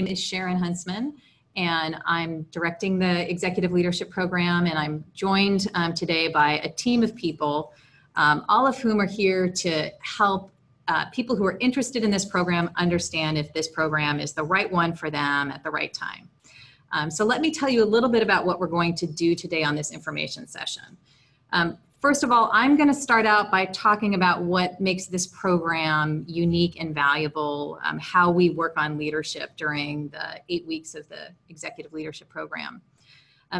name is Sharon Huntsman, and I'm directing the Executive Leadership Program, and I'm joined today by a team of people, all of whom are here to help people who are interested in this program understand if this program is the right one for them at the right time. So let me tell you a little bit about what we're going to do today on this information session. First of all, I'm going to start out by talking about what makes this program unique and valuable, how we work on leadership during the 8 weeks of the Executive Leadership Program.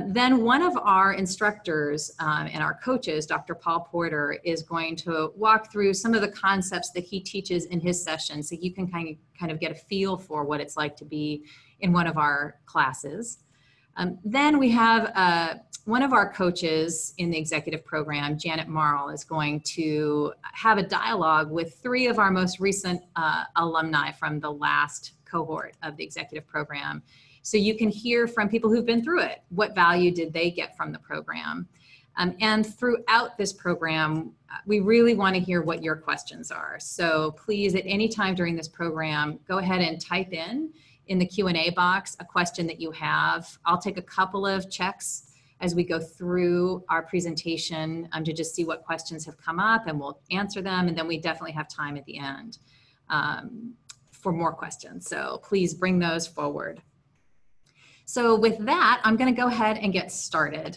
Then one of our instructors and our coaches, Dr. Paul Porter, is going to walk through some of the concepts that he teaches in his session so you can kind of get a feel for what it's like to be in one of our classes. Then we have one of our coaches in the executive program, Janet Marl, is going to have a dialogue with 3 of our most recent alumni from the last cohort of the executive program. So you can hear from people who've been through it. What value did they get from the program? And throughout this program, we really want to hear what your questions are. So please, at any time during this program, go ahead and type in the Q&A box a question that you have. I'll take a couple of checks as we go through our presentation to just see what questions have come up, and we'll answer them, and then we definitely have time at the end for more questions. So please bring those forward. So with that, I'm going to go ahead and get started.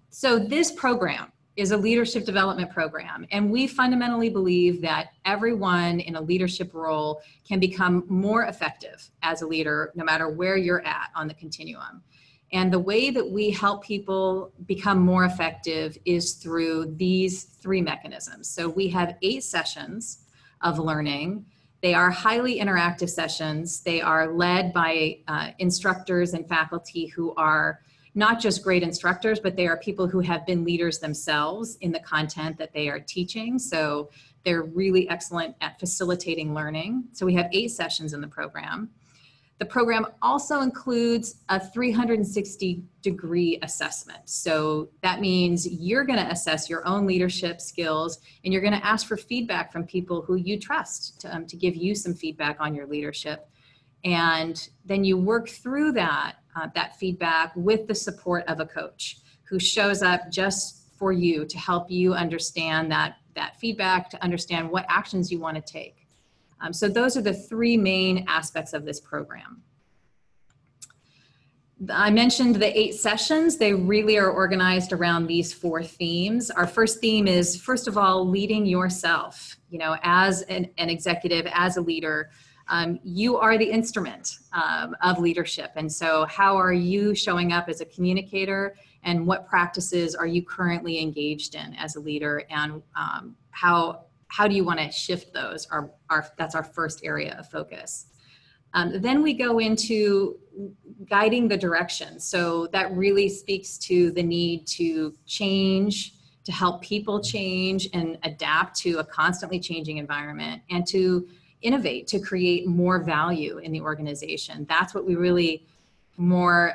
So this program is a leadership development program, and we fundamentally believe that everyone in a leadership role can become more effective as a leader, no matter where you're at on the continuum. And the way that we help people become more effective is through these 3 mechanisms. So we have 8 sessions of learning. They are highly interactive sessions. They are led by instructors and faculty who are not just great instructors, but they are people who have been leaders themselves in the content that they are teaching. So they're really excellent at facilitating learning. So we have 8 sessions in the program. The program also includes a 360-degree assessment. So that means you're going to assess your own leadership skills, and you're going to ask for feedback from people who you trust to give you some feedback on your leadership. And then you work through that feedback with the support of a coach who shows up just for you to help you understand that feedback, to understand what actions you want to take. So those are the 3 main aspects of this program. I mentioned the 8 sessions. They really are organized around these 4 themes. Our first theme is, first of all, leading yourself. You know, as an executive, as a leader, you are the instrument of leadership. And so how are you showing up as a communicator, and what practices are you currently engaged in as a leader, and how do you want to shift those? That's our first area of focus. Then we go into guiding the direction. So that really speaks to the need to change, to help people change and adapt to a constantly changing environment, and to innovate, to create more value in the organization. That's what we really more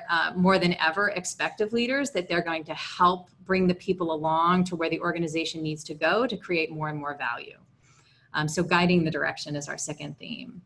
than ever expect of leaders, that they're going to help bring the people along to where the organization needs to go to create more and more value. So guiding the direction is our second theme.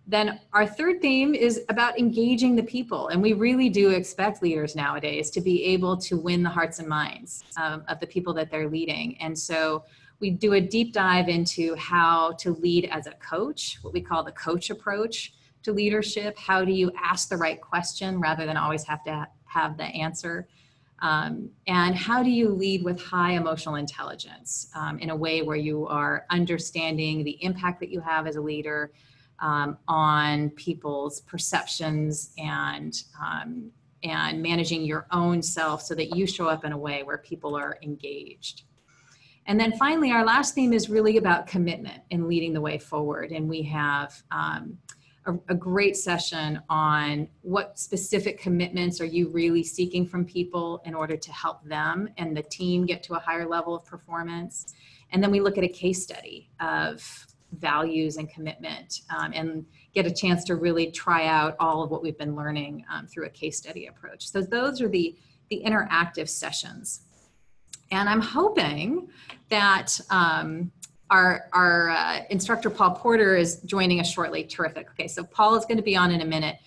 Then our third theme is about engaging the people. And we really do expect leaders nowadays to be able to win the hearts and minds of the people that they're leading. And so we do a deep dive into how to lead as a coach, what we call the coach approach to leadership. How do you ask the right question rather than always have to have the answer? And how do you lead with high emotional intelligence in a way where you are understanding the impact that you have as a leader on people's perceptions, and managing your own self so that you show up in a way where people are engaged. And then finally, our last theme is really about commitment and leading the way forward. And we have a great session on what specific commitments are you really seeking from people in order to help them and the team get to a higher level of performance. And then we look at a case study of values and commitment, and get a chance to really try out all of what we've been learning through a case study approach. So those are the interactive sessions. And I'm hoping that our instructor, Paul Porter, is joining us shortly. Terrific. Okay, so Paul is going to be on in a minute.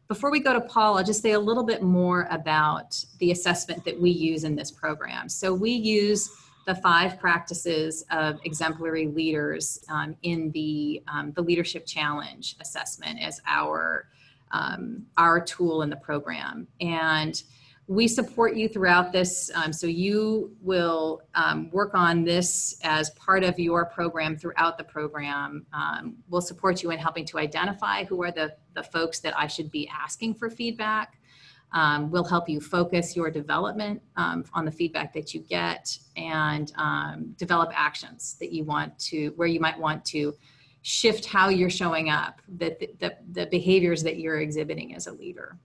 Before we go to Paul, I'll just say a little bit more about the assessment that we use in this program. So we use the 5 practices of exemplary leaders in the Leadership Challenge assessment as our tool in the program. And we support you throughout this. So you will work on this as part of your program throughout the program. We'll support you in helping to identify who are the folks that I should be asking for feedback. We'll help you focus your development on the feedback that you get, and develop actions that you want to, where you might want to shift how you're showing up, the behaviors that you're exhibiting as a leader.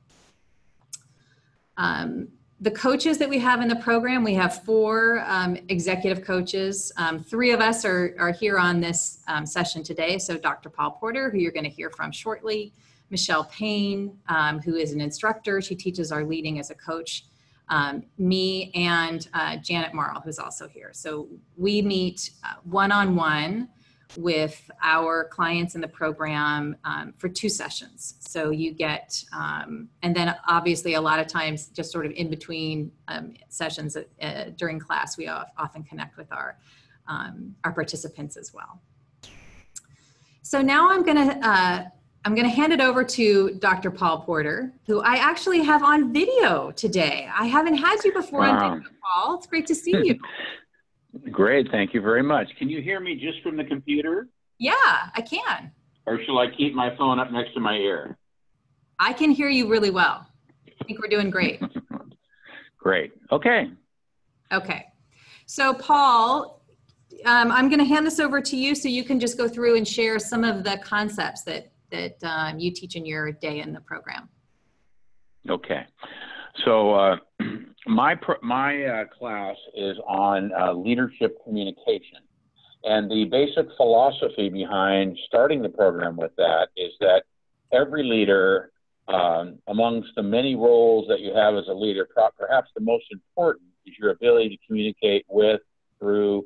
The coaches that we have in the program, we have 4 executive coaches. 3 of us are here on this session today. So Dr. Paul Porter, who you're going to hear from shortly, Michelle Payne, who is an instructor. She teaches our leading as a coach, me, and Janet Marl, who's also here. So we meet one-on-one with our clients in the program for 2 sessions. So you get, and then obviously a lot of times just sort of in between sessions during class, we often connect with our participants as well. So now I'm gonna hand it over to Dr. Paul Porter, who I actually have on video today. I haven't had you before on video, Paul. It's great to see you. Great, thank you very much. Can you hear me just from the computer? Yeah, I can. Or shall I keep my phone up next to my ear? I can hear you really well. I think we're doing great. Great, okay. Okay, so Paul, I'm gonna hand this over to you so you can just go through and share some of the concepts that you teach in your day in the program. Okay, so my class is on leadership communication. And the basic philosophy behind starting the program with that is that every leader, amongst the many roles that you have as a leader, perhaps the most important is your ability to communicate with, through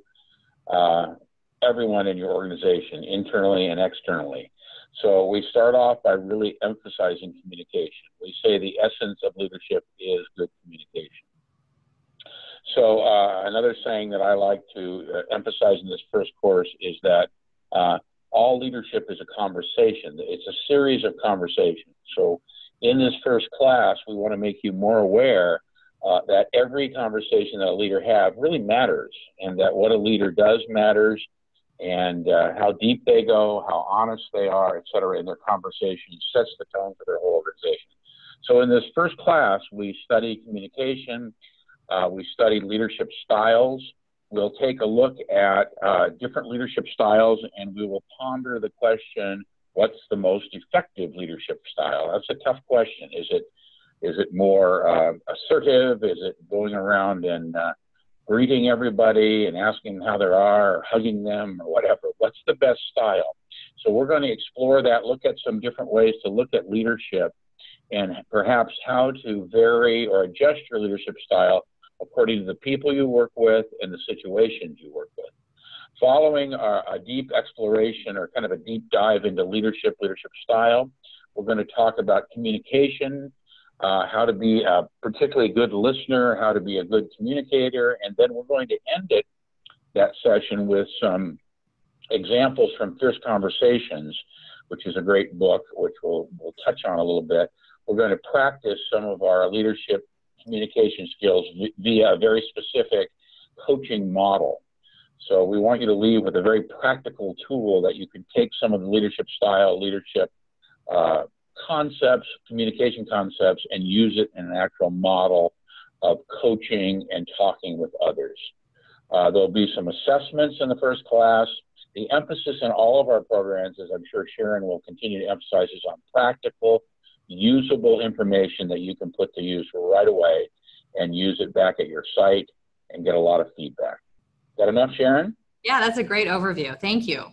everyone in your organization, internally and externally. So we start off by really emphasizing communication. We say the essence of leadership is good communication. So another saying that I like to emphasize in this first course is that all leadership is a conversation. It's a series of conversations. So in this first class, we want to make you more aware that every conversation that a leader has really matters, and that what a leader does matters, and how deep they go, how honest they are, et cetera, in their conversation sets the tone for their whole organization. So in this first class, we study communication. We study leadership styles. We'll take a look at different leadership styles, and we will ponder the question, what's the most effective leadership style? That's a tough question. Is it more assertive? Is it going around and greeting everybody and asking them how they are, or hugging them, or whatever? What's the best style? So we're going to explore that, look at some different ways to look at leadership, and perhaps how to vary or adjust your leadership style according to the people you work with and the situations you work with. Following a deep exploration, or kind of a deep dive into leadership style, we're going to talk about communication, how to be a particularly good listener, how to be a good communicator, and then we're going to end that session with some examples from Fierce Conversations, which is a great book, which we'll touch on a little bit. We're going to practice some of our leadership communication skills via a very specific coaching model. So we want you to leave with a very practical tool that you can take some of the leadership style, leadership concepts, communication concepts, and use it in an actual model of coaching and talking with others. There'll be some assessments in the first class. The emphasis in all of our programs, as I'm sure Sharon will continue to emphasize, is on practical, usable information that you can put to use right away and use it back at your site and get a lot of feedback. Is that enough, Sharon? Yeah, that's a great overview. Thank you.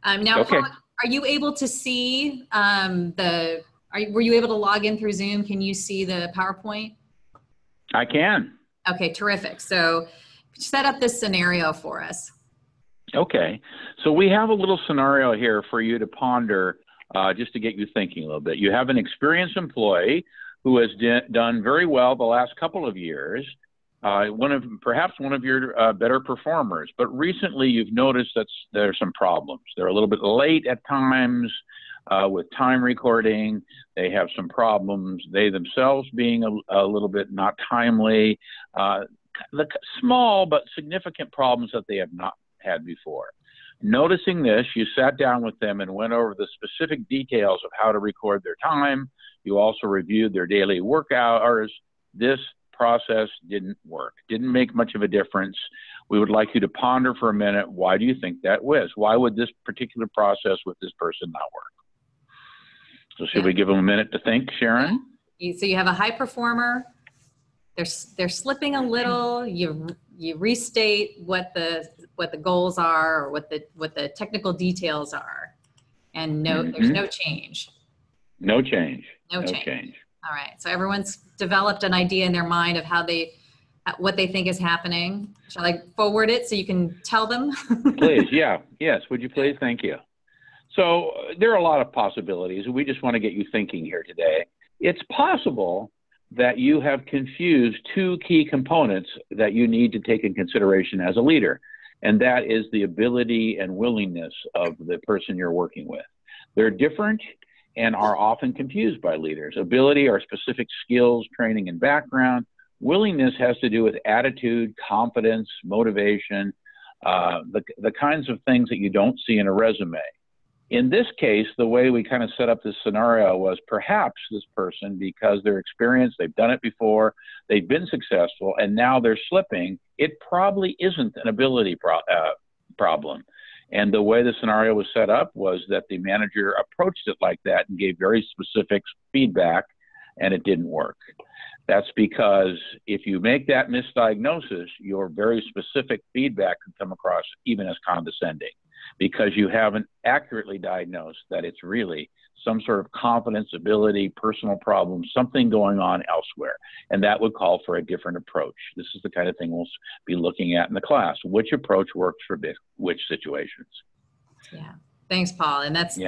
Now, okay. Paul, are you able to see were you able to log in through Zoom? Can you see the PowerPoint? I can. Okay, terrific. So set up this scenario for us. Okay. So we have a little scenario here for you to ponder, just to get you thinking a little bit. You have an experienced employee who has done very well the last couple of years, perhaps one of your better performers, but recently you've noticed that there's some problems. They're a little bit late at times with time recording. They have some problems, they themselves being a little bit not timely, the small but significant problems that they have not had before. Noticing this, you sat down with them and went over the specific details of how to record their time. You also reviewed their daily work hours. This process didn't work, didn't make much of a difference. We would like you to ponder for a minute, why do you think that was? Why would this particular process with this person not work? So should we give them a minute to think, Sharon? So you have a high performer, they're slipping a little, you restate what the goals are or what the technical details are, and there's no change. No change. No change. All right. So everyone's developed an idea in their mind of what they think is happening. Shall I forward it so you can tell them? Please. Yeah. Yes. Would you please? Thank you. So there are a lot of possibilities. We just want to get you thinking here today. It's possible that you have confused two key components that you need to take in consideration as a leader, and that is the ability and willingness of the person you're working with. They're different and are often confused by leaders. Ability are specific skills, training, and background. Willingness has to do with attitude, confidence, motivation, the kinds of things that you don't see in a resume. In this case, the way we kind of set up this scenario was perhaps this person, because they're experienced, they've done it before, they've been successful, and now they're slipping, it probably isn't an ability problem. And the way the scenario was set up was that the manager approached it like that and gave very specific feedback, and it didn't work. That's because if you make that misdiagnosis, your very specific feedback can come across even as condescending, because you haven't accurately diagnosed that it's really some sort of confidence, ability, personal problem, something going on elsewhere. And that would call for a different approach. This is the kind of thing we'll be looking at in the class. Which approach works for which situations? Yeah. Thanks, Paul. And that's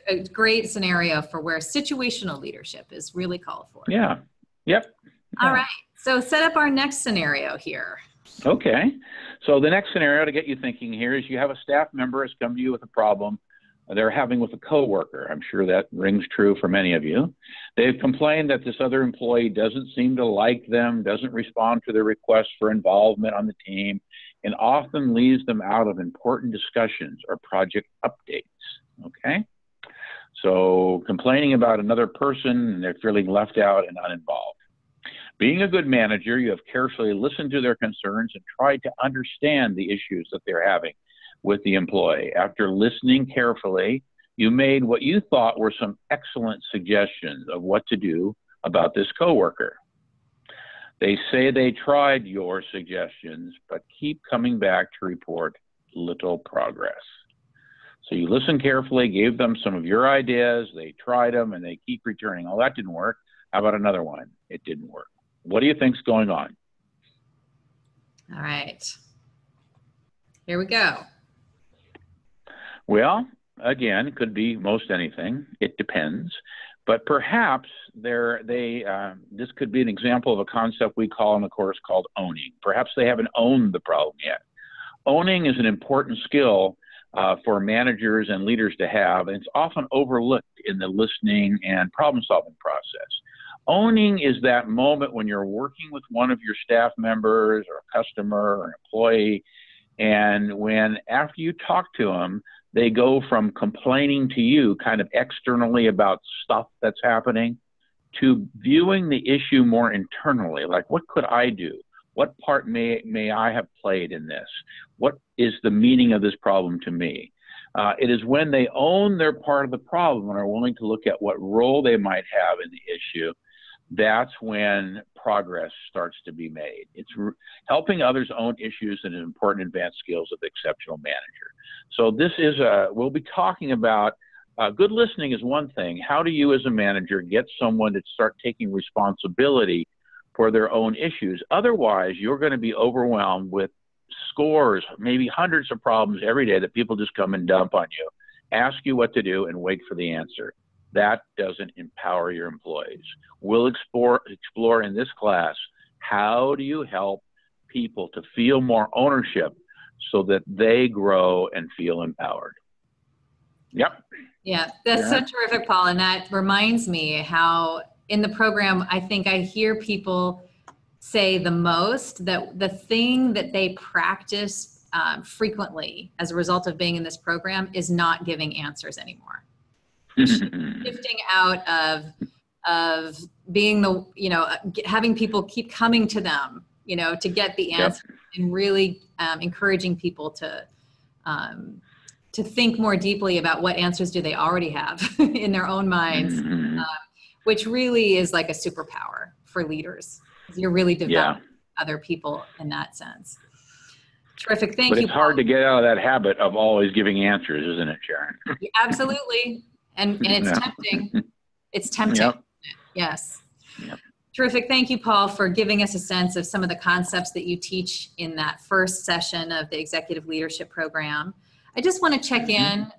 a great scenario for where situational leadership is really called for. Yeah. Yep. All right. So set up our next scenario here. Okay. So the next scenario to get you thinking here is you have a staff member has come to you with a problem they're having with a coworker. I'm sure that rings true for many of you. They've complained that this other employee doesn't seem to like them, doesn't respond to their requests for involvement on the team, and often leaves them out of important discussions or project updates. Okay. So complaining about another person, and they're feeling left out and uninvolved. Being a good manager, you have carefully listened to their concerns and tried to understand the issues that they're having with the employee. After listening carefully, you made what you thought were some excellent suggestions of what to do about this coworker. They say they tried your suggestions, but keep coming back to report little progress. So you listened carefully, gave them some of your ideas, they tried them, and they keep returning. Oh, that didn't work. How about another one? It didn't work. What do you think's going on? All right. Here we go. Well, again, it could be most anything. It depends. But perhaps this could be an example of a concept we call in the course called owning. Perhaps they haven't owned the problem yet. Owning is an important skill for managers and leaders to have, and it's often overlooked in the listening and problem-solving process. Owning is that moment when you're working with one of your staff members or a customer or an employee, and when after you talk to them, they go from complaining to you kind of externally about stuff that's happening to viewing the issue more internally, like what could I do? What part may I have played in this? What is the meaning of this problem to me? It is when they own their part of the problem and are willing to look at what role they might have in the issue, that's when progress starts to be made. It's helping others own issues and important advanced skills of the exceptional manager. So this is we'll be talking about good listening is one thing. How do you as a manager get someone to start taking responsibility for their own issues? Otherwise, you're going to be overwhelmed with scores, maybe hundreds of problems every day that people just come and dump on you, ask you what to do, and wait for the answer. That doesn't empower your employees. We'll explore in this class, how do you help people to feel more ownership so that they grow and feel empowered? Yep. Yeah, that's so terrific, Paul. And that reminds me how in the program, I think I hear people say the most that the thing that they practice frequently as a result of being in this program is not giving answers anymore. Shifting out of being the, having people keep coming to them, to get the answer, and really encouraging people to think more deeply about what answers do they already have in their own minds, which really is like a superpower for leaders. You're really developing other people in that sense. Terrific. Thank you. But it's hard to get out of that habit of always giving answers, isn't it, Sharon? Yeah, absolutely. And it's tempting. It's tempting. Yep. Yes. Yep. Terrific. Thank you, Paul, for giving us a sense of some of the concepts that you teach in that first session of the Executive Leadership Program. I just want to check in,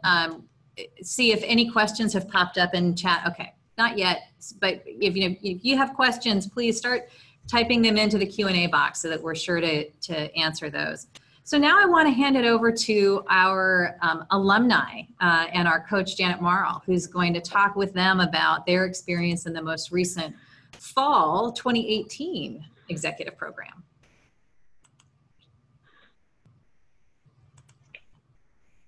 see if any questions have popped up in chat. Okay, not yet, but if you have questions, please start typing them into the Q&A box so that we're sure to answer those. So now I want to hand it over to our alumni and our coach, Janet Marl, who's going to talk with them about their experience in the most recent fall 2018 executive program.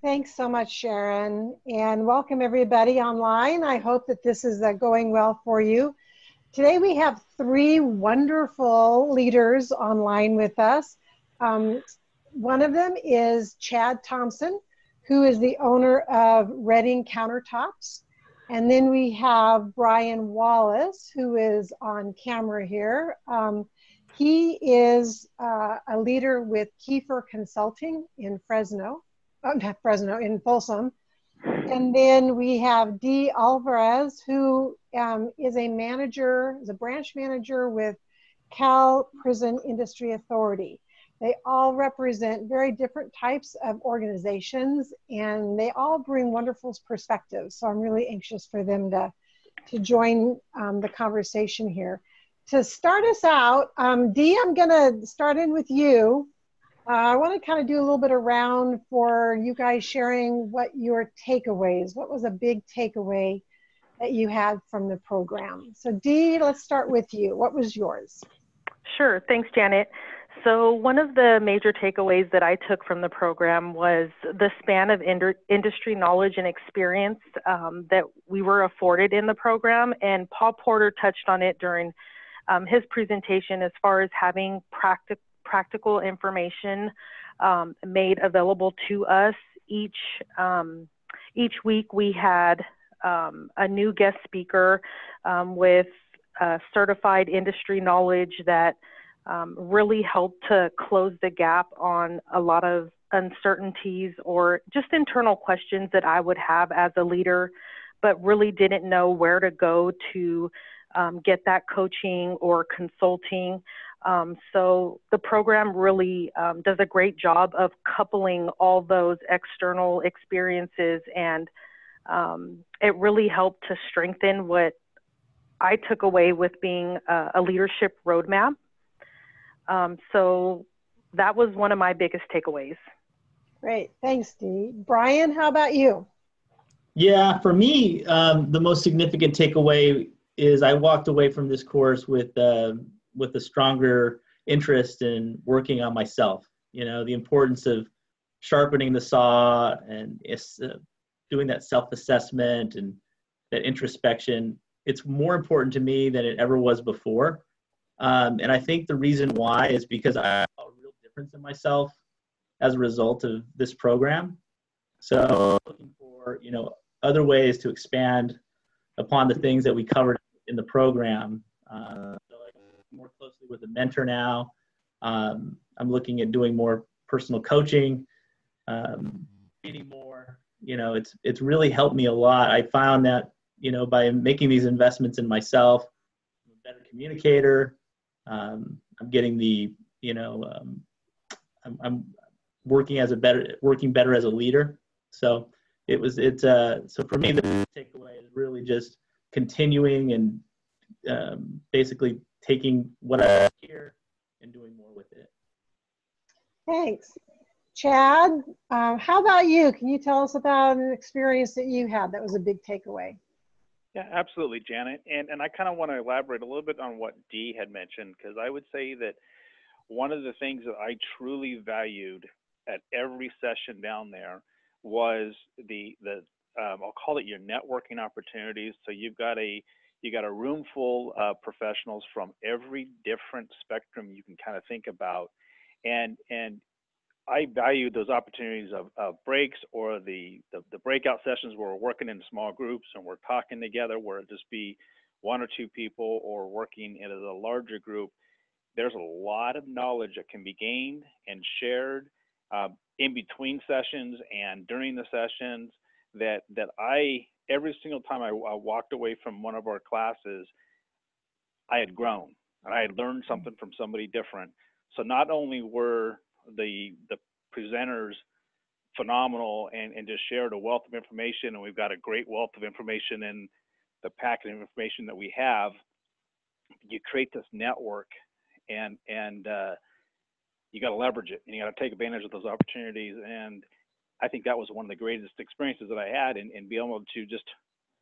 Thanks so much, Sharon, and welcome everybody online. I hope that this is going well for you. Today we have 3 wonderful leaders online with us. One of them is Chad Thompson, who is the owner of Reading Countertops. And then we have Brian Wallace, who is on camera here. He is a leader with Kiefer Consulting in Fresno. Not Fresno, in Folsom. And then we have Dee Alvarez, who is a branch manager with Cal Prison Industry Authority. They all represent very different types of organizations, and they all bring wonderful perspectives. So I'm really anxious for them to join the conversation here. To start us out, Dee, I'm gonna start in with you. I want to kind of do a little bit around for you guys sharing what your takeaways, what was a big takeaway that you had from the program. So Dee, let's start with you. What was yours? Sure, thanks Janet. So one of the major takeaways that I took from the program was the span of industry knowledge and experience that we were afforded in the program. And Paul Porter touched on it during his presentation as far as having practical information made available to us. Each week we had a new guest speaker with certified industry knowledge that really helped to close the gap on a lot of uncertainties or just internal questions that I would have as a leader, but really didn't know where to go to get that coaching or consulting. So the program really does a great job of coupling all those external experiences, and it really helped to strengthen what I took away with being a leadership roadmap. So that was one of my biggest takeaways. Great, thanks Dee. Brian, how about you? Yeah, for me, the most significant takeaway is I walked away from this course with a stronger interest in working on myself. The importance of sharpening the saw and doing that self-assessment and that introspection. It's more important to me than it ever was before. And I think the reason why is because I saw a real difference in myself as a result of this program. So looking for, other ways to expand upon the things that we covered in the program. So I work more closely with a mentor now. I'm looking at doing more personal coaching, reading more. It's really helped me a lot. I found that, by making these investments in myself, I'm a better communicator. I'm getting the, I'm working better as a leader. So so for me, the takeaway is really just continuing and basically taking what I hear and doing more with it. Thanks. Chad, how about you? Can you tell us about an experience that you had that was a big takeaway? Yeah, absolutely, Janet. And I kind of want to elaborate a little bit on what Dee had mentioned, because I would say that one of the things that I truly valued at every session down there was the I'll call it your networking opportunities. So you got a room full of professionals from every different spectrum you can kind of think about, and I valued those opportunities of breaks or the breakout sessions where we're working in small groups and we're talking together, where it just be one or two people, or working in a larger group. There's a lot of knowledge that can be gained and shared in between sessions and during the sessions that I, every single time I walked away from one of our classes, I had grown and I had learned something from somebody different. So not only were the presenters phenomenal and just shared a wealth of information, and we've got a great wealth of information in the packet of information that we have, you create this network, and you got to leverage it, and you got to take advantage of those opportunities. And I think that was one of the greatest experiences that I had in being able to just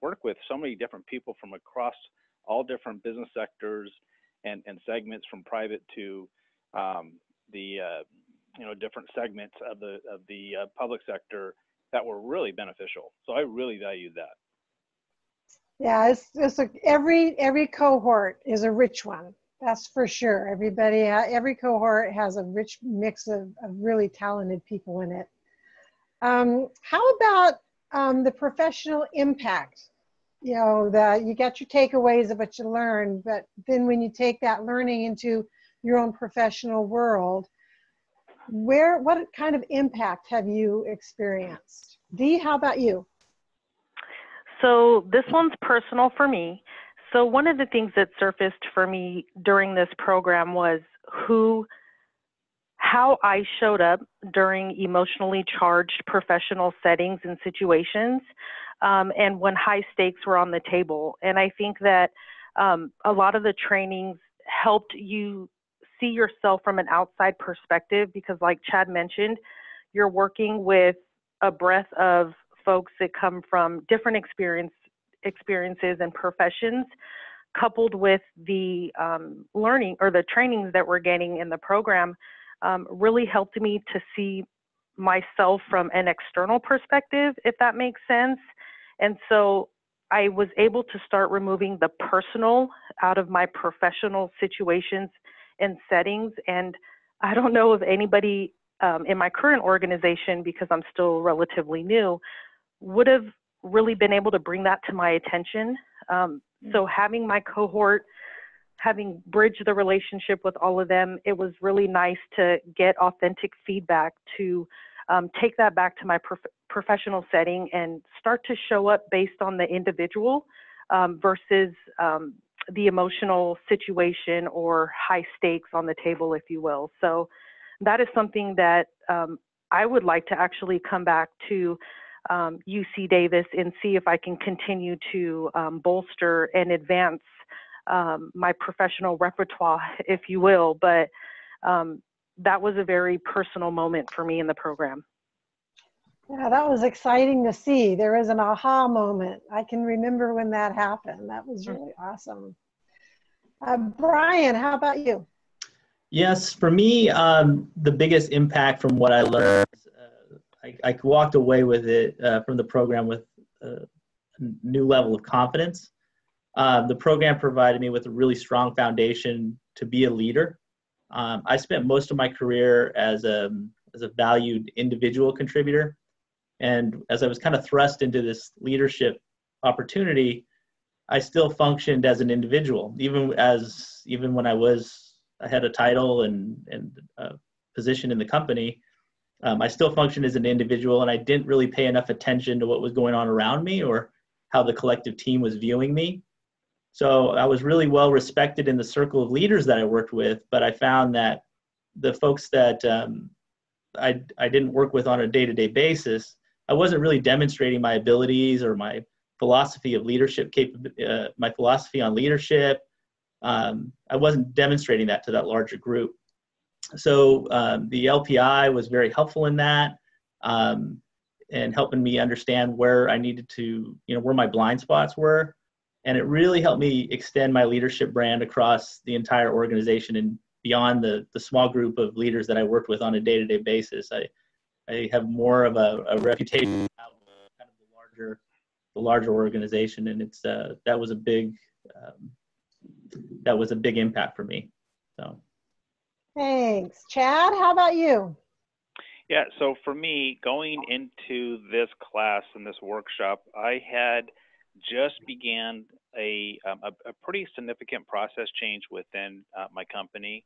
work with so many different people from across all different business sectors and segments, from private to the different segments of the public sector, that were really beneficial. So I really valued that. Yeah, it's like every cohort is a rich one. That's for sure. Every cohort has a rich mix of really talented people in it. How about the professional impact? You know, that you got your takeaways of what you learned, but then when you take that learning into your own professional world, what kind of impact have you experienced? Dee, how about you? So this one's personal for me. So one of the things that surfaced for me during this program was how I showed up during emotionally charged professional settings and situations, and when high stakes were on the table. And I think that a lot of the trainings helped you see yourself from an outside perspective, because like Chad mentioned, you're working with a breadth of folks that come from different experiences and professions, coupled with the learning or the trainings that we're getting in the program, really helped me to see myself from an external perspective, if that makes sense. And so I was able to start removing the personal out of my professional situations and settings. And I don't know if anybody in my current organization, because I'm still relatively new, would have really been able to bring that to my attention. So having my cohort, having bridged the relationship with all of them, it was really nice to get authentic feedback to take that back to my professional setting and start to show up based on the individual versus the emotional situation or high stakes on the table, if you will. So that is something that I would like to actually come back to UC Davis and see if I can continue to bolster and advance my professional repertoire, if you will. But that was a very personal moment for me in the program. Yeah, that was exciting to see. There was an aha moment. I can remember when that happened. That was really awesome. Brian, how about you? Yes, for me, the biggest impact from what I learned, I walked away with it from the program with a new level of confidence. The program provided me with a really strong foundation to be a leader. I spent most of my career as a valued individual contributor. And as I was kind of thrust into this leadership opportunity, I still functioned as an individual, even when I had a title and a position in the company. I still functioned as an individual, and I didn't really pay enough attention to what was going on around me or how the collective team was viewing me. So I was really well respected in the circle of leaders that I worked with, but I found that the folks that I didn't work with on a day-to-day basis, I wasn't really demonstrating my abilities or my philosophy of leadership, my philosophy on leadership. I wasn't demonstrating that to that larger group. So the LPI was very helpful in that, and helping me understand where I needed to, where my blind spots were. And it really helped me extend my leadership brand across the entire organization and beyond the small group of leaders that I worked with on a day-to-day basis. I have more of a reputation out of kind of the larger organization, and it's that was a big impact for me. So. Thanks. Chad, how about you? Yeah, so for me, going into this class and this workshop, I had just began a pretty significant process change within my company.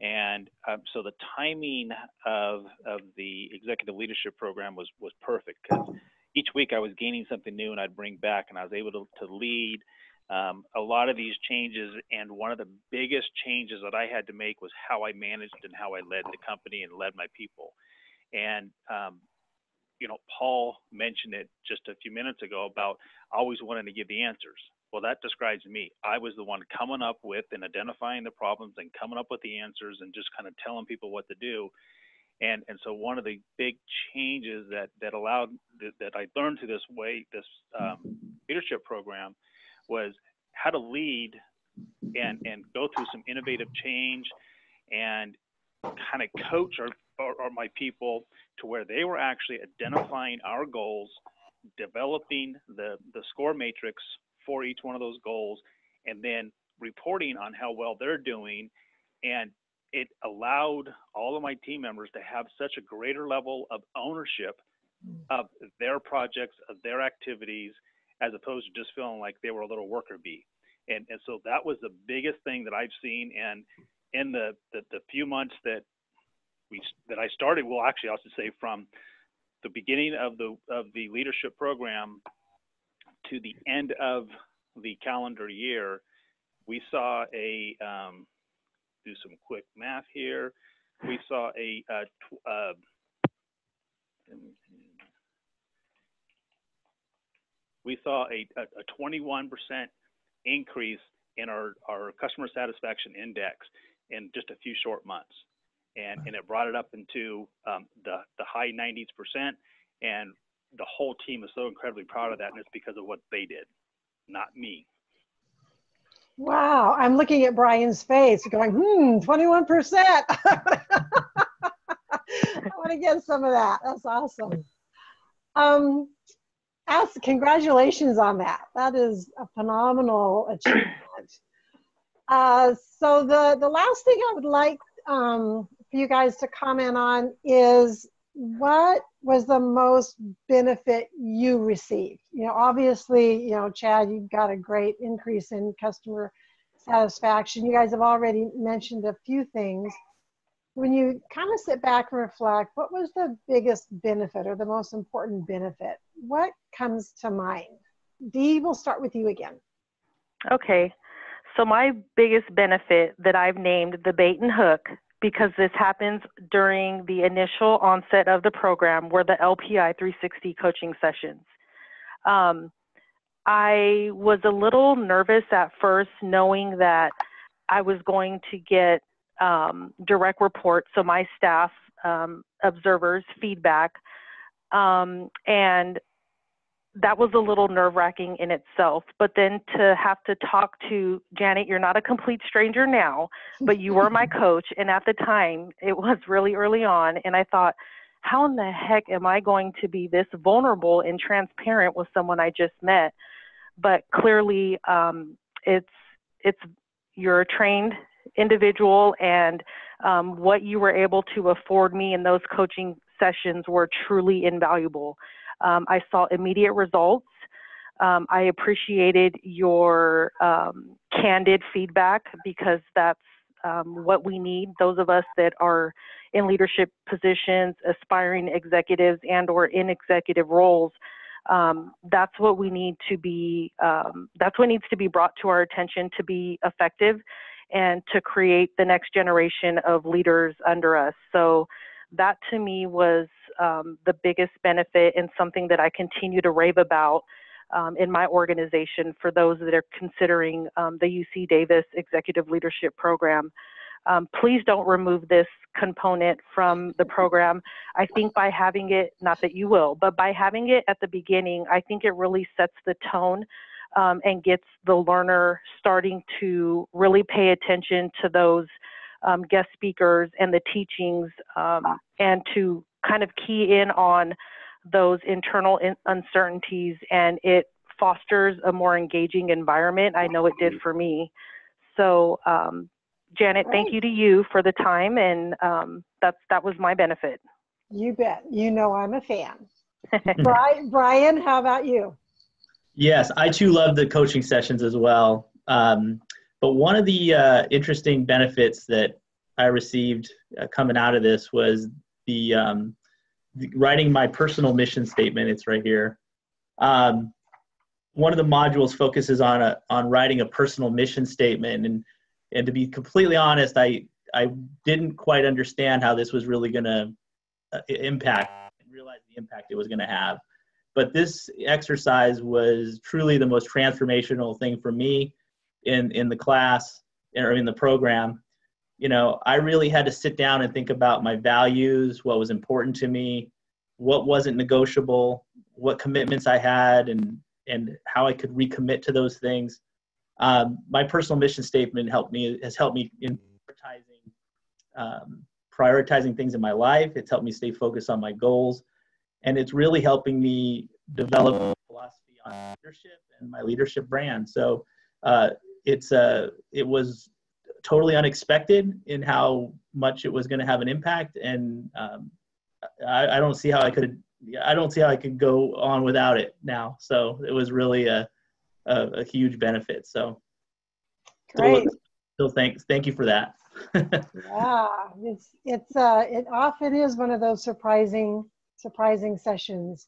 And so the timing of the executive leadership program was perfect, because each week I was gaining something new and I'd bring back, and I was able to lead a lot of these changes. And one of the biggest changes that I had to make was how I managed and how I led the company and led my people. And Paul mentioned it just a few minutes ago about always wanting to give the answers. Well, that describes me. I was the one coming up with and identifying the problems and coming up with the answers and just kind of telling people what to do. And so one of the big changes that allowed that I learned through this leadership program was how to lead and go through some innovative change and kind of coach or my people to where they were actually identifying our goals, developing the score matrix for each one of those goals, and then reporting on how well they're doing. And it allowed all of my team members to have such a greater level of ownership of their projects, of their activities, as opposed to just feeling like they were a little worker bee. And so that was the biggest thing that I've seen. And in the few months that I started, well, actually, I'll just say from the beginning of the leadership program to the end of the calendar year, we saw do some quick math here. We saw a 21% increase in our customer satisfaction index in just a few short months. And it brought it up into the high 90s%. And the whole team is so incredibly proud of that. And it's because of what they did, not me. Wow. I'm looking at Brian's face going, 21%. I want to get some of that. That's awesome. Congratulations on that. That is a phenomenal achievement. So the last thing I would like for you guys to comment on is, what was the most benefit you received? Obviously, Chad, you've got a great increase in customer satisfaction. You guys have already mentioned a few things. When you kind of sit back and reflect, what was the biggest benefit or the most important benefit? What comes to mind? Dee, we'll start with you again. Okay. So my biggest benefit that I've named the bait and hook, because this happens during the initial onset of the program, were the LPI 360 coaching sessions. I was a little nervous at first, knowing that I was going to get direct reports, so my staff, observers, feedback, and that was a little nerve-wracking in itself. But then to have to talk to Janet, you're not a complete stranger now, but you were my coach, and at the time, it was really early on, and I thought, how in the heck am I going to be this vulnerable and transparent with someone I just met? But clearly, you're a trained individual, and what you were able to afford me in those coaching sessions were truly invaluable. I saw immediate results. I appreciated your candid feedback, because that's what we need. Those of us that are in leadership positions, aspiring executives, and or in executive roles, that's what we need to be, that's what needs to be brought to our attention to be effective and to create the next generation of leaders under us. So That to me was the biggest benefit, and something that I continue to rave about in my organization for those that are considering the UC Davis Executive Leadership Program. Please don't remove this component from the program. I think by having it, not that you will, but by having it at the beginning, I think it really sets the tone and gets the learner starting to really pay attention to those guest speakers and the teachings, and to kind of key in on those internal uncertainties, and it fosters a more engaging environment. I know it did for me. So Janet, thank you to you for the time, and that was my benefit. You bet. You know I'm a fan. Brian, how about you? Yes, I too love the coaching sessions as well. But one of the interesting benefits that I received coming out of this was the writing my personal mission statement. It's right here. One of the modules focuses on writing a personal mission statement, and to be completely honest, I didn't quite understand how this was really going to impact, and realize the impact it was going to have. But this exercise was truly the most transformational thing for me in the class, or in the program. You know, I really had to sit down and think about my values, what was important to me, what wasn't negotiable, what commitments I had, and how I could recommit to those things. My personal mission statement has helped me in prioritizing things in my life. It's helped me stay focused on my goals, and it's really helping me develop a philosophy on leadership and my leadership brand. So it was totally unexpected in how much it was going to have an impact, and I don't see how I could go on without it now. So it was really a huge benefit. So Great. Still thank you for that. Yeah, it often is one of those surprising sessions.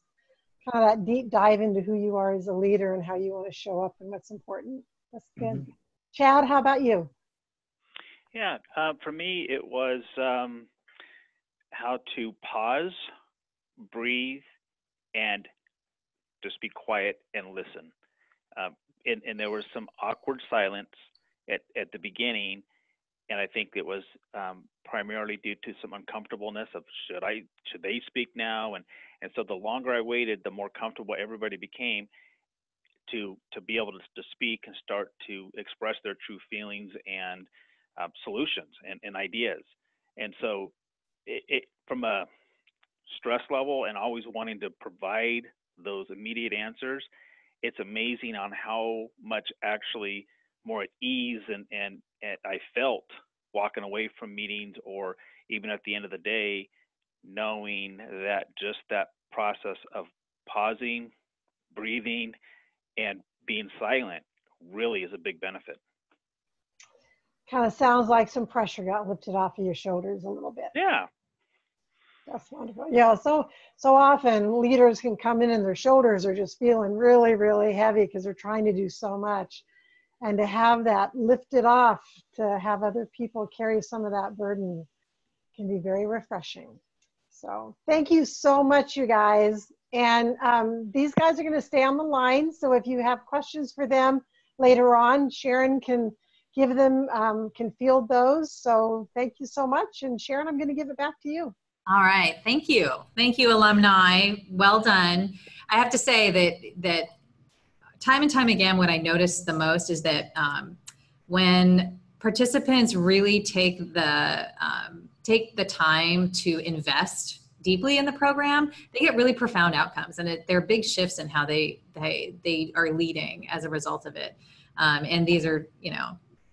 Kind of that deep dive into who you are as a leader and how you want to show up and what's important. That's good. Mm-hmm. Chad, how about you? Yeah, for me, it was how to pause, breathe, and just be quiet and listen. And there was some awkward silence at the beginning, and I think it was primarily due to some uncomfortableness of should they speak now, and so the longer I waited, the more comfortable everybody became to be able to speak and start to express their true feelings and solutions and ideas. And so it from a stress level and always wanting to provide those immediate answers, it's amazing on how much actually more at ease and I felt walking away from meetings, or even at the end of the day, knowing that just that process of pausing, breathing, and being silent really is a big benefit. Kind of sounds like some pressure got lifted off of your shoulders a little bit. Yeah. That's wonderful. Yeah, so often leaders can come in and their shoulders are just feeling really, really heavy because they're trying to do so much. And to have that lifted off, to have other people carry some of that burden can be very refreshing. So thank you so much, you guys. And these guys are going to stay on the line. So if you have questions for them later on, Sharon can give them, can field those. So thank you so much. And Sharon, I'm going to give it back to you. All right. Thank you. Thank you, alumni. Well done. I have to say that time and time again, what I noticed the most is that when participants really take the time to invest deeply in the program, they get really profound outcomes, and there are big shifts in how they are leading as a result of it. And these are,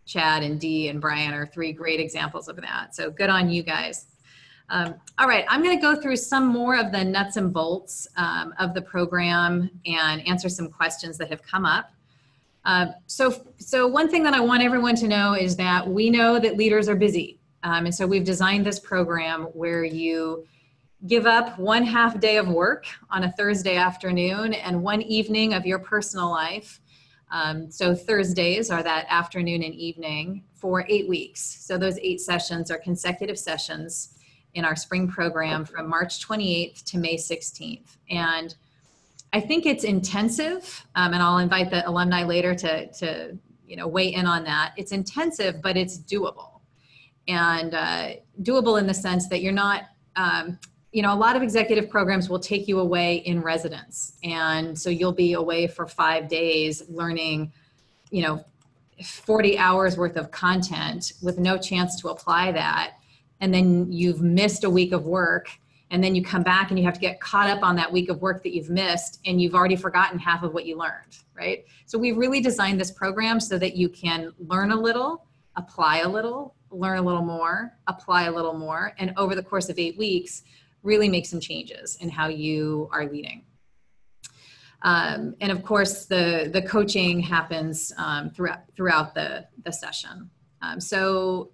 Chad and Dee and Brian are 3 great examples of that. So good on you guys. All right, I'm going to go through some more of the nuts and bolts of the program and answer some questions that have come up. So one thing that I want everyone to know is that we know that leaders are busy. And so we've designed this program where you give up 1 half day of work on a Thursday afternoon and 1 evening of your personal life. So Thursdays are that afternoon and evening for 8 weeks. So those 8 sessions are consecutive sessions. in our spring program from March 28th to May 16th. And I think it's intensive, and I'll invite the alumni later to weigh in on that. It's intensive, but it's doable. And doable in the sense that you're not, a lot of executive programs will take you away in residence. And so you'll be away for 5 days learning, 40 hours worth of content with no chance to apply that. And then you've missed a week of work. And then you come back and you have to get caught up on that week of work that you've missed, and you've already forgotten half of what you learned, right? So we really designed this program so that you can learn a little, apply a little, learn a little more, apply a little more, and over the course of 8 weeks, really make some changes in how you are leading. And of course, the coaching happens throughout the session. Some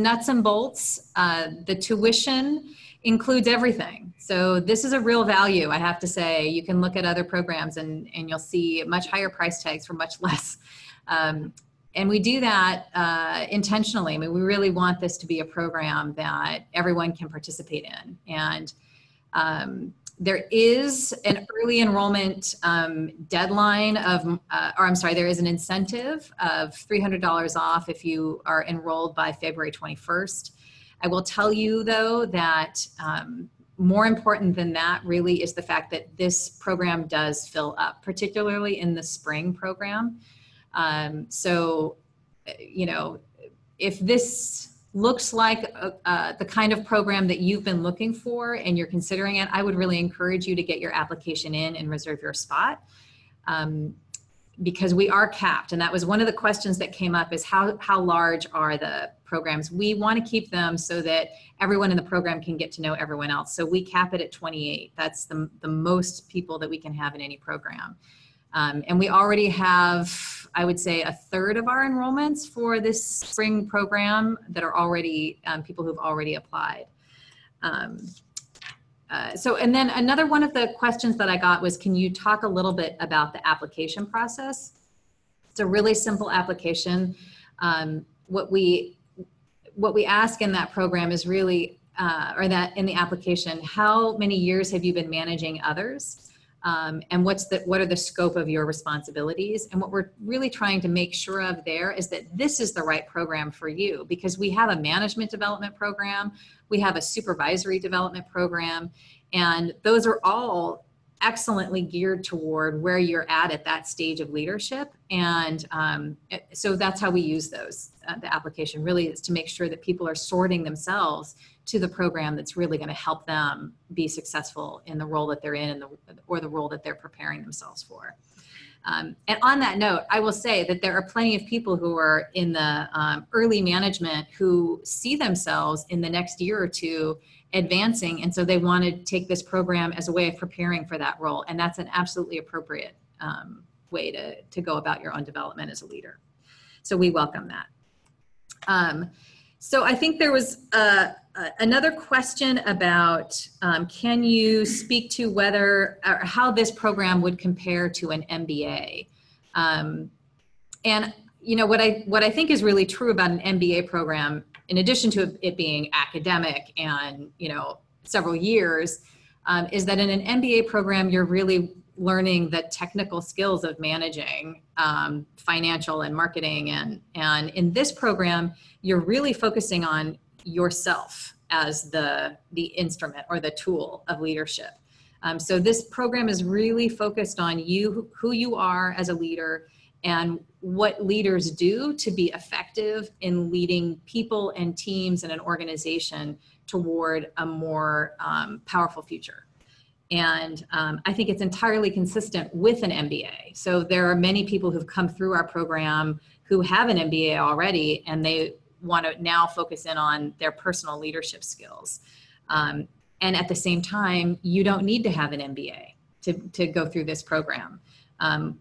nuts and bolts. The tuition includes everything. So this is a real value, I have to say. You can look at other programs and you'll see much higher price tags for much less. And we do that intentionally. I mean, we really want this to be a program that everyone can participate in. And there is an early enrollment deadline there is an incentive of $300 off if you are enrolled by February 21st. I will tell you though that more important than that really is the fact that this program does fill up, particularly in the spring program. If this looks like the kind of program that you've been looking for and you're considering it, I would really encourage you to get your application in and reserve your spot. Because we are capped. And that was one of the questions that came up is how large are the programs? We want to keep them so that everyone in the program can get to know everyone else. So we cap it at 28. That's the most people that we can have in any program. And we already have, I would say, a third of our enrollments for this spring program that are already people who've already applied. And then another one of the questions that I got was, can you talk a little bit about the application process? It's a really simple application. What we ask in that program is really, or that in the application, how many years have you been managing others? And what are the scope of your responsibilities? And what we're really trying to make sure of there is that this is the right program for you, because we have a management development program, we have a supervisory development program, and those are all excellently geared toward where you're at that stage of leadership. And so that's how we use those. The application really is to make sure that people are sorting themselves to the program that's really going to help them be successful in the role that they're in or the role that they're preparing themselves for. And on that note, I will say that there are plenty of people who are in the early management who see themselves in the next year or two advancing, and so they want to take this program as a way of preparing for that role, and that's an absolutely appropriate way to go about your own development as a leader. So we welcome that. So I think there was another question about can you speak to whether or how this program would compare to an MBA? And what I think is really true about an MBA program, in addition to it being academic and several years, is that in an MBA program you're really learning the technical skills of managing financial and marketing, and in this program you're really focusing on yourself as the instrument or the tool of leadership. So this program is really focused on you, who you are as a leader, and what leaders do to be effective in leading people and teams and an organization toward a more powerful future. And I think it's entirely consistent with an MBA. So there are many people who've come through our program who have an MBA already, and they want to now focus in on their personal leadership skills. And at the same time, you don't need to have an MBA to go through this program.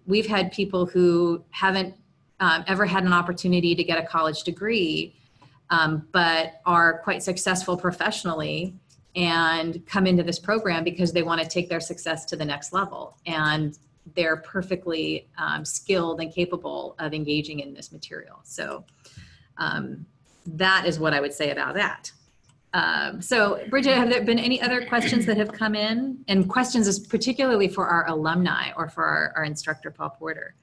We've had people who haven't ever had an opportunity to get a college degree, but are quite successful professionally and come into this program because they want to take their success to the next level. And they're perfectly skilled and capable of engaging in this material. So that is what I would say about that. So Bridget, have there been any other questions that have come in? And questions is particularly for our alumni or for our instructor, Paul Porter.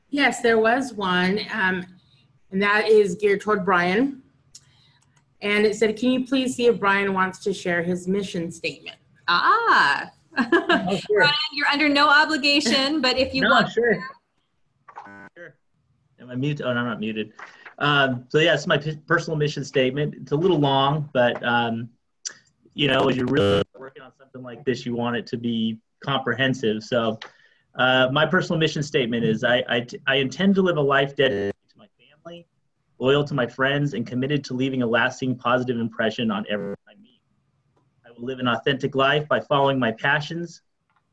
Yes, there was one, and that is geared toward Brian. And it said, can you please see if Brian wants to share his mission statement? Ah, Oh, sure. Brian, you're under no obligation, but if you want. Sure. Sure. Am I muted? Oh, no, I'm not muted. So yeah, it's my personal mission statement. It's a little long, but you know, when you're really working on something like this, you want it to be comprehensive. So my personal mission statement is I intend to live a life dedicated to my family, loyal to my friends, and committed to leaving a lasting positive impression on everyone I meet. I will live an authentic life by following my passions,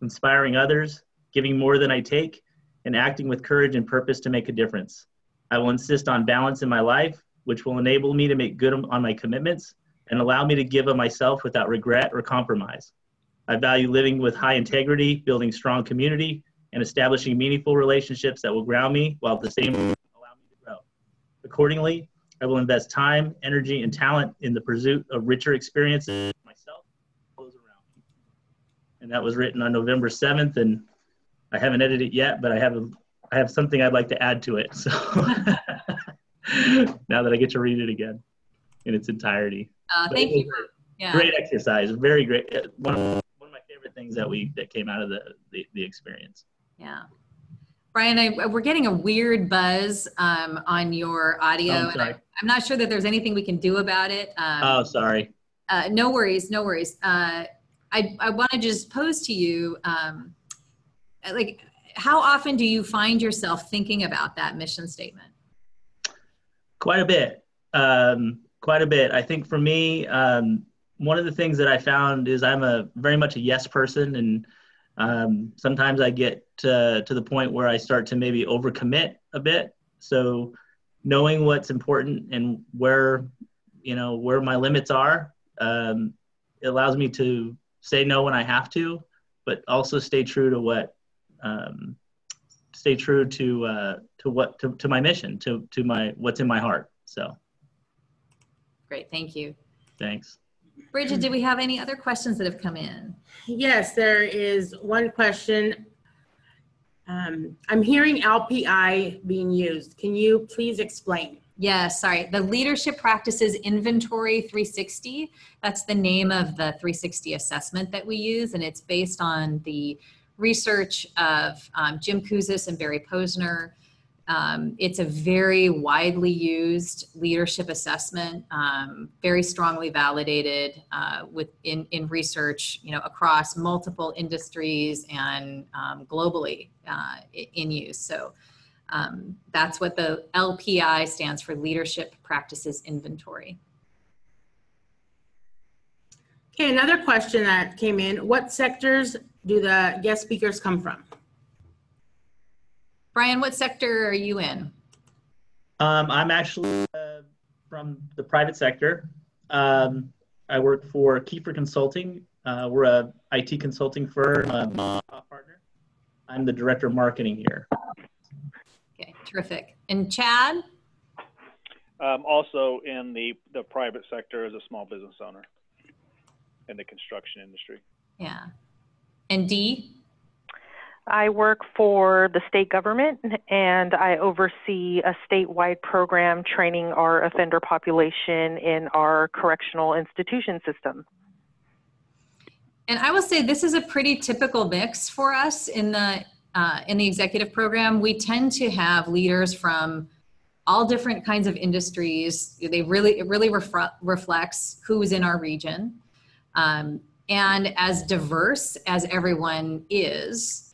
inspiring others, giving more than I take, and acting with courage and purpose to make a difference. I will insist on balance in my life, which will enable me to make good on my commitments and allow me to give of myself without regret or compromise. I value living with high integrity, building strong community, and establishing meaningful relationships that will ground me while at the same time allow me to grow. Accordingly, I will invest time, energy, and talent in the pursuit of richer experiences for myself and those around me. And that was written on November 7th, and I haven't edited it yet, but I have something I'd like to add to it. So now that I get to read it again in its entirety. Thank you. Yeah. Great exercise, very great. One of my favorite things that came out of the experience. Yeah. Brian, we're getting a weird buzz on your audio. Oh, sorry. And I'm not sure that there's anything we can do about it. Oh, sorry. No worries, no worries. I want to just pose to you, like, how often do you find yourself thinking about that mission statement? Quite a bit. Quite a bit. I think for me, one of the things that I found is I'm very much a yes person, and sometimes I get to the point where I start to maybe overcommit a bit. So knowing what's important and where my limits are, it allows me to say no when I have to, but also stay true to what. Stay true to my mission, to what's in my heart. So great, thank you. Thanks. Bridget, do we have any other questions that have come in? Yes, there is one question. I'm hearing LPI being used. Can you please explain? Yes, sorry. The Leadership Practices Inventory 360, that's the name of the 360 assessment that we use, and it's based on the research of Jim Kouzes and Barry Posner. It's a very widely used leadership assessment, very strongly validated in research, across multiple industries and globally in use. So that's what the LPI stands for, Leadership Practices Inventory. Okay, another question that came in: what sectors do the guest speakers come from? Brian, what sector are you in? I'm actually from the private sector. I work for Kiefer Consulting. We're a IT consulting firm, partner. I'm the director of marketing here. Okay, terrific. And Chad? Also in the private sector as a small business owner in the construction industry. Yeah. And Dee? I work for the state government, and I oversee a statewide program training our offender population in our correctional institution system. And I will say this is a pretty typical mix for us in the executive program. We tend to have leaders from all different kinds of industries. It really reflects who's in our region. And as diverse as everyone is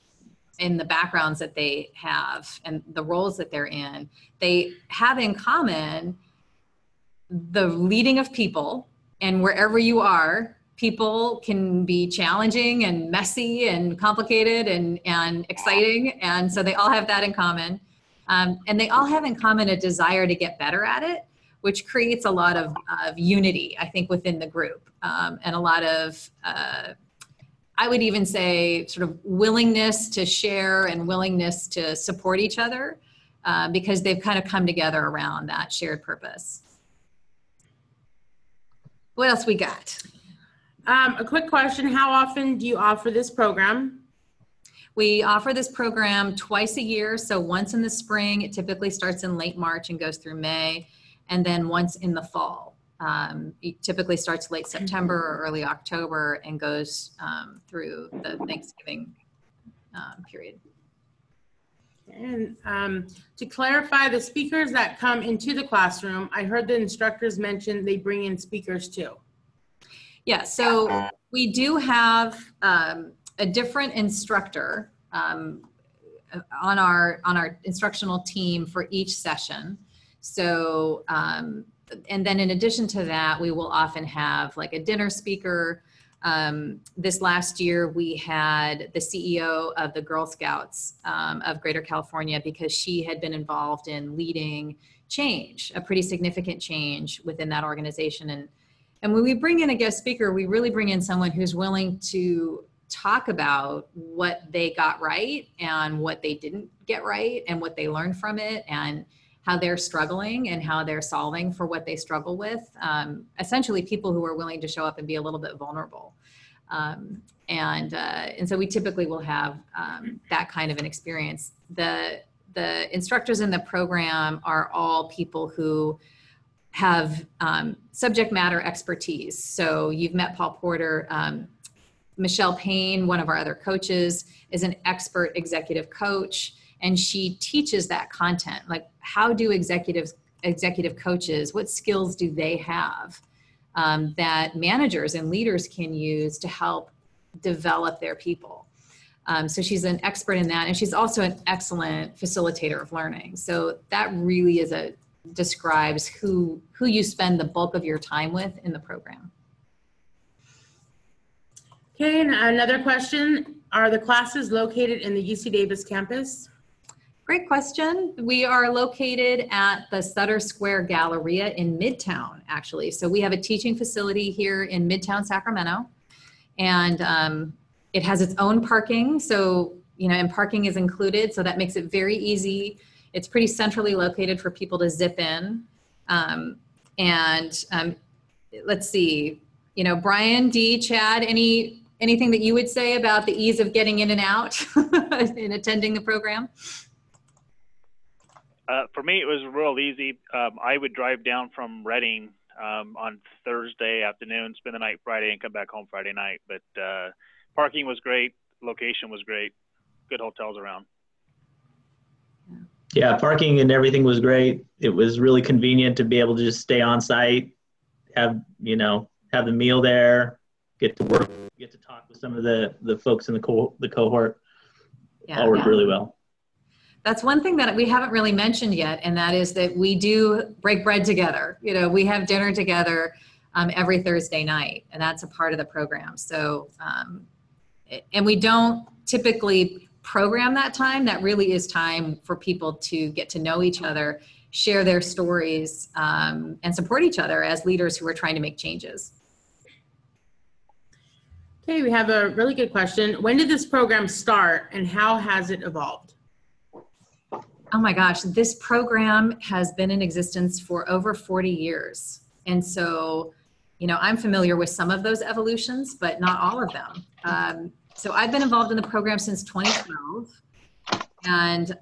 in the backgrounds that they have and the roles that they're in, they have in common the leading of people. And wherever you are, people can be challenging and messy and complicated and exciting. And so they all have that in common. And they all have in common a desire to get better at it, which creates a lot of unity, I think, within the group, and a lot of, I would even say, sort of willingness to share and willingness to support each other, because they've kind of come together around that shared purpose. What else we got? A quick question. How often do you offer this program? We offer this program twice a year. So once in the spring, it typically starts in late March and goes through May, and then once in the fall. It typically starts late September or early October and goes through the Thanksgiving period. And to clarify, the speakers that come into the classroom, I heard the instructors mention they bring in speakers too. Yeah, so we do have a different instructor on our instructional team for each session. So, and then in addition to that, we will often have like a dinner speaker. This last year, we had the CEO of the Girl Scouts of Greater California, because she had been involved in leading change, a pretty significant change within that organization. And when we bring in a guest speaker, we really bring in someone who's willing to talk about what they got right and what they didn't get right and what they learned from it and how they're struggling and how they're solving for what they struggle with. Essentially people who are willing to show up and be a little bit vulnerable. And so we typically will have that kind of an experience. The instructors in the program are all people who have subject matter expertise. So you've met Paul Porter. Michelle Payne, one of our other coaches, is an expert executive coach, and she teaches that content. Like, how do executive coaches, what skills do they have that managers and leaders can use to help develop their people? So she's an expert in that, and she's also an excellent facilitator of learning. So that really describes who you spend the bulk of your time with in the program. Okay, and another question. Are the classes located in the UC Davis campus? Great question. We are located at the Sutter Square Galleria in Midtown, actually. So we have a teaching facility here in Midtown Sacramento, and it has its own parking. So, and parking is included. So that makes it very easy. It's pretty centrally located for people to zip in. Let's see, Brian, Dee, Chad, anything that you would say about the ease of getting in and out in attending the program? For me, it was real easy. I would drive down from Reading on Thursday afternoon, spend the night Friday, and come back home Friday night. But parking was great. Location was great. Good hotels around. Yeah, parking and everything was great. It was really convenient to be able to just stay on site, have the meal there, get to work, get to talk with some of the folks in the cohort. Yeah, all worked really well. That's one thing that we haven't really mentioned yet, and that is that we do break bread together. We have dinner together every Thursday night, and that's a part of the program. So, and we don't typically program that time. That really is time for people to get to know each other, share their stories, and support each other as leaders who are trying to make changes. Okay, we have a really good question. When did this program start and how has it evolved? Oh my gosh, this program has been in existence for over 40 years. And so, I'm familiar with some of those evolutions, but not all of them. So I've been involved in the program since 2012. And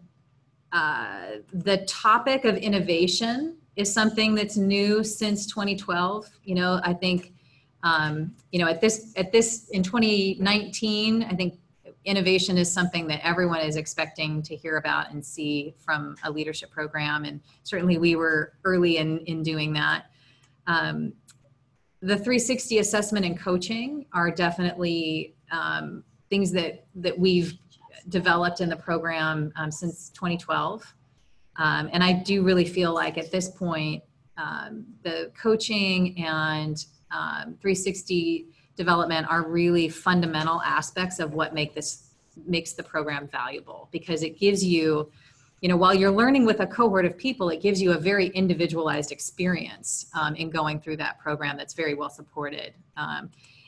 the topic of innovation is something that's new since 2012. I think, at this in 2019, I think innovation is something that everyone is expecting to hear about and see from a leadership program. And certainly we were early in doing that. The 360 assessment and coaching are definitely things that we've developed in the program since 2012. And I do really feel like at this point, the coaching and 360 development are really fundamental aspects of what makes the program valuable, because it gives you, while you're learning with a cohort of people, it gives you a very individualized experience in going through that program that's very well supported.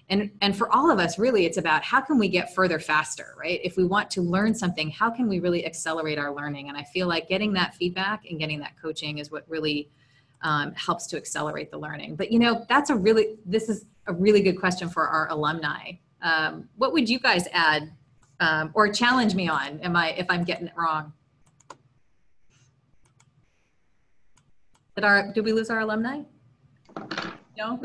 And for all of us, really, it's about how can we get further faster, right? If we want to learn something, how can we really accelerate our learning? And I feel like getting that feedback and getting that coaching is what really helps to accelerate the learning. But this is a really good question for our alumni. What would you guys add or challenge me on? If I'm getting it wrong? Did we lose our alumni? No.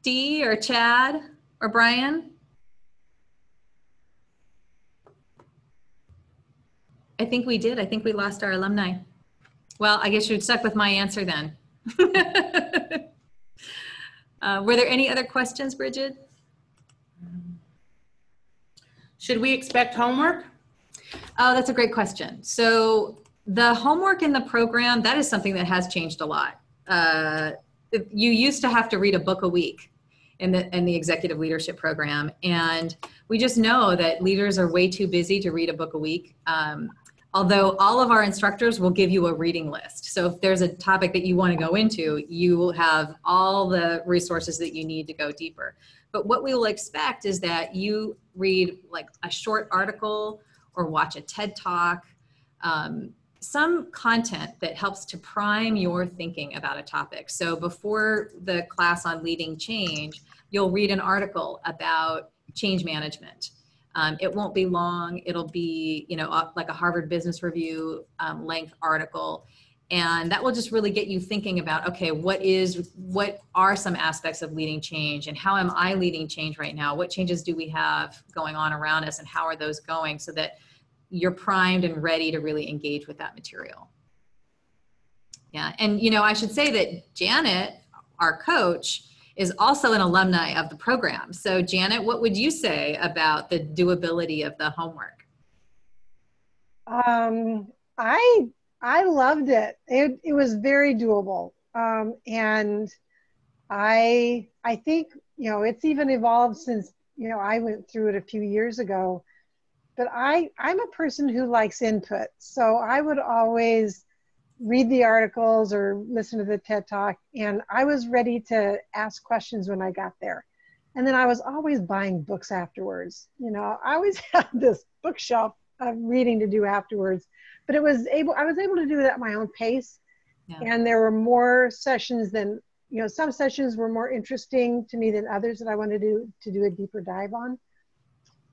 Dee or Chad or Brian? I think we did. I think we lost our alumni. Well, I guess you're stuck with my answer then. Were there any other questions, Bridget? Should we expect homework? Oh, that's a great question. So the homework in the program, that is something that has changed a lot. You used to have to read a book a week in the executive leadership program. And we just know that leaders are way too busy to read a book a week. Although all of our instructors will give you a reading list. So if there's a topic that you want to go into, you will have all the resources that you need to go deeper. But what we will expect is that you read like a short article or watch a TED Talk, some content that helps to prime your thinking about a topic. So before the class on leading change, you'll read an article about change management. It won't be long. It'll be, like a Harvard Business Review length article. And that will just really get you thinking about, okay, what are some aspects of leading change and how am I leading change right now? What changes do we have going on around us and how are those going so that you're primed and ready to really engage with that material. Yeah, and I should say that Janet, our coach, is also an alumni of the program. So Janet, what would you say about the doability of the homework? I loved it. It was very doable. And I think, it's even evolved since, I went through it a few years ago. But I'm a person who likes input. So I would always read the articles or listen to the TED Talk, and I was ready to ask questions when I got there. And then I was always buying books afterwards. I always had this bookshelf of reading to do afterwards, but I was able to do it at my own pace. Yeah. And there were more sessions than, some sessions were more interesting to me than others that I wanted to do a deeper dive on.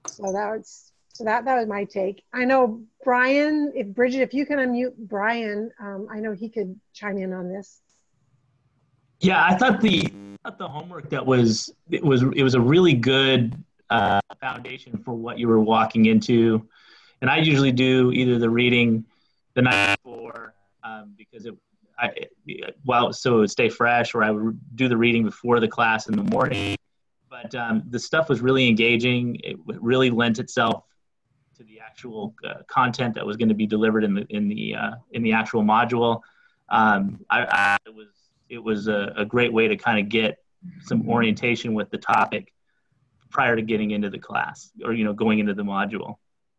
So that was my take. I know Brian, Bridget, if you can unmute Brian, I know he could chime in on this. Yeah, I thought the homework it was a really good foundation for what you were walking into. And I usually do either the reading the night before because so it would stay fresh, or I would do the reading before the class in the morning. But the stuff was really engaging. It really lent itself to the actual content that was going to be delivered in the actual module. It was a great way to kind of get some orientation with the topic prior to getting into the class or going into the module.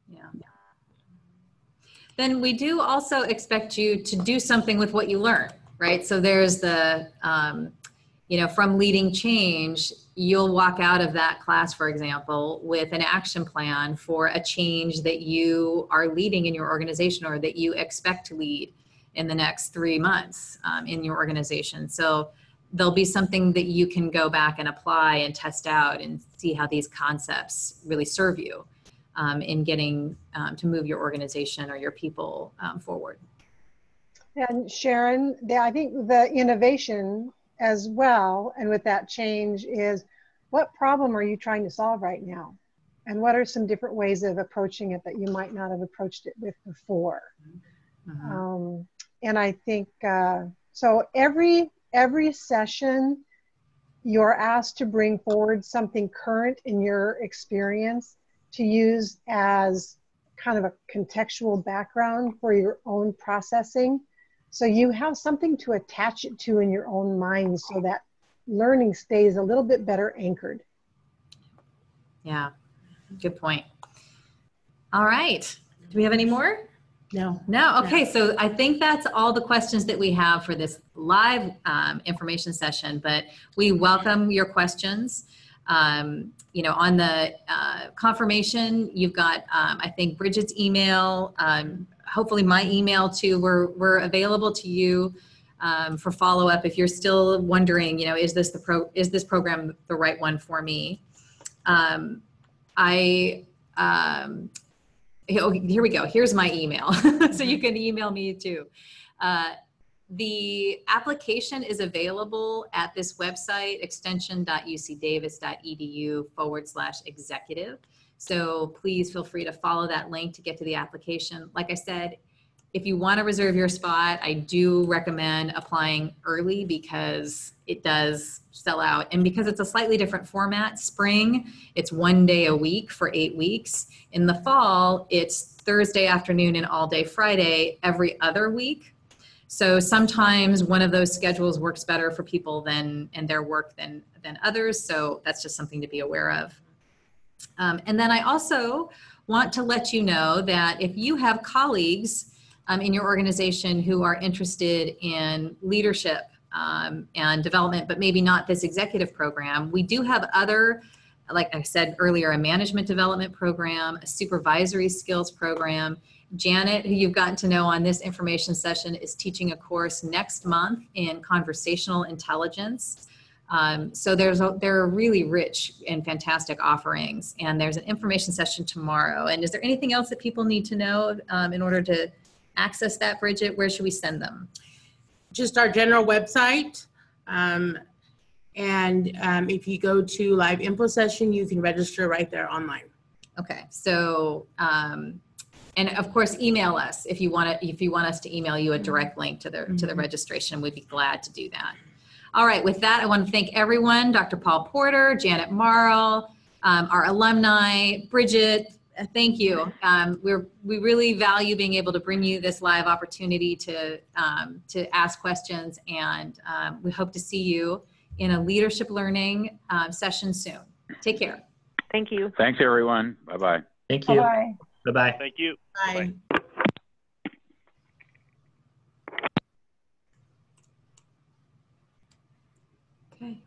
Yeah. Then we do also expect you to do something with what you learn, right? So there's the from leading change, you'll walk out of that class, for example, with an action plan for a change that you are leading in your organization or that you expect to lead in the next 3 months in your organization. So there'll be something that you can go back and apply and test out and see how these concepts really serve you in getting to move your organization or your people forward. And Sharon, I think the innovation as well, and with that change, is what problem are you trying to solve right now? And what are some different ways of approaching it that you might not have approached it with before? Mm-hmm. And I think, so every session, you're asked to bring forward something current in your experience to use as kind of a contextual background for your own processing. So you have something to attach it to in your own mind so that learning stays a little bit better anchored. Yeah, good point. All right, do we have any more? No. No, okay, so I think that's all the questions that we have for this live information session, but we welcome your questions. On the confirmation, you've got, I think, Bridget's email, hopefully my email too. We're available to you for follow-up if you're still wondering, is this program the right one for me? Here we go. Here's my email. So you can email me too. The application is available at this website, extension.ucdavis.edu/executive. So please feel free to follow that link to get to the application. Like I said, if you want to reserve your spot, I do recommend applying early because it does sell out. And because it's a slightly different format, spring, it's 1 day a week for 8 weeks. In the fall, it's Thursday afternoon and all day Friday every other week. So sometimes one of those schedules works better for people and their work than others. So that's just something to be aware of. And then I also want to let you know that if you have colleagues in your organization who are interested in leadership and development, but maybe not this executive program, we do have other, like I said earlier, a management development program, a supervisory skills program. Janet, who you've gotten to know on this information session, is teaching a course next month in conversational intelligence. So there are really rich and fantastic offerings, and there's an information session tomorrow. And is there anything else that people need to know in order to access that, Bridget? Where should we send them? Just our general website. If you go to live info session, you can register right there online. Okay, so and of course, email us if you want us to email you a direct link to the registration. We'd be glad to do that. All right, with that, I want to thank everyone: Dr. Paul Porter, Janet Marl, our alumni, Bridget. Thank you. We really value being able to bring you this live opportunity to ask questions, and we hope to see you in a leadership learning session soon. Take care. Thank you. Thanks, everyone. Bye-bye. Thank you. Bye-bye. Bye-bye. Thank you. Bye. Bye. Okay.